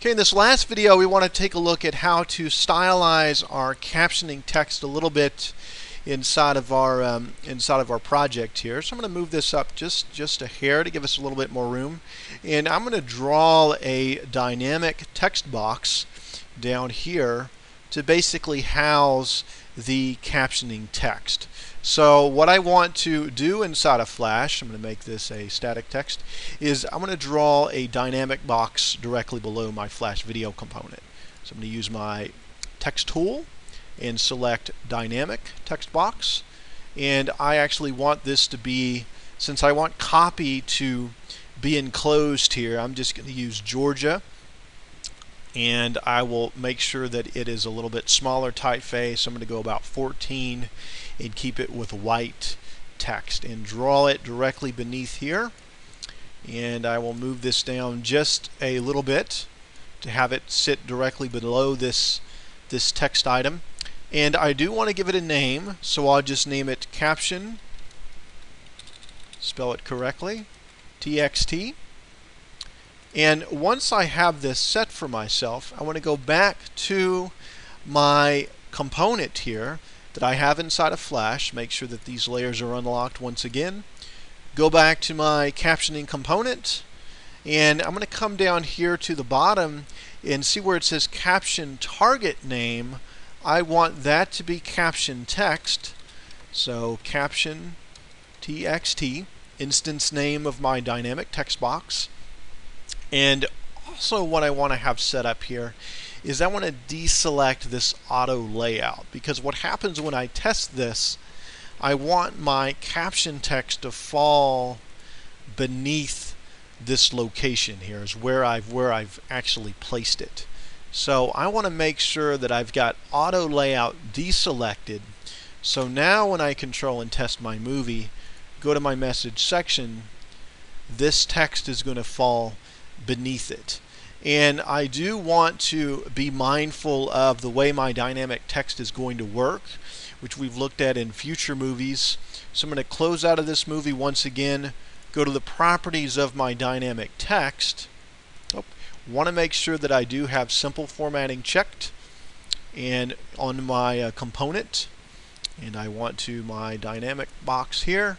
Okay, in this last video we want to take a look at how to stylize our captioning text a little bit inside of our project here. So I'm going to move this up just a hair to give us a little bit more room, and I'm going to draw a dynamic text box down here to basically house the captioning text. So what I want to do inside of Flash, I'm going to make this a static text, is I'm going to draw a dynamic box directly below my Flash video component. So I'm going to use my text tool and select dynamic text box, and I actually want this to be, since I want copy to be enclosed here, I'm just going to use Georgia, and I will make sure that it is a little bit smaller typeface. I'm going to go about 14 and keep it with white text and draw it directly beneath here. And I will move this down just a little bit to have it sit directly below this text item. And I do want to give it a name, so I'll just name it caption, spell it correctly, TXT. And once I have this set for myself, I want to go back to my component here that I have inside of Flash, make sure that these layers are unlocked once again, go back to my captioning component, and I'm going to come down here to the bottom and see where it says caption target name. I want that to be caption text, so caption TXT, instance name of my dynamic text box. And also what I want to have set up here is I want to deselect this auto layout, because what happens when I test this, I want my caption text to fall beneath this location here, is where I've actually placed it. So I want to make sure that I've got auto layout deselected. So now when I control and test my movie, go to my message section, this text is going to fall beneath it. And I do want to be mindful of the way my dynamic text is going to work, which we've looked at in future movies. So I'm going to close out of this movie once again, go to the properties of my dynamic text. Want to make sure that I do have simple formatting checked, and on my component, and I want to my dynamic box here.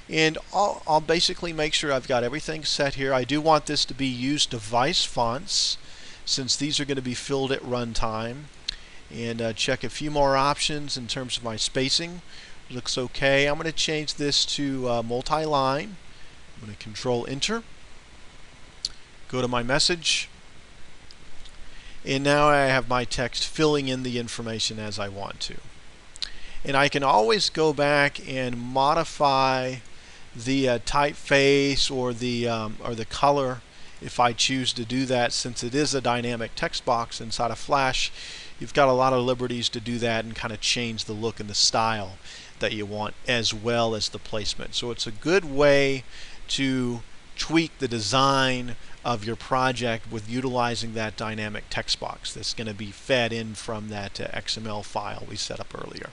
And I'll basically make sure I've got everything set here. I do want this to be used device fonts, since these are going to be filled at runtime. And check a few more options in terms of my spacing. Looks okay. I'm going to change this to multi-line. I'm going to control enter. Go to my message. And now I have my text filling in the information as I want to. And I can always go back and modify the typeface or the color if I choose to do that. Since it is a dynamic text box inside of Flash, you've got a lot of liberties to do that and kind of change the look and the style that you want, as well as the placement. So it's a good way to tweak the design of your project with utilizing that dynamic text box that's going to be fed in from that XML file we set up earlier.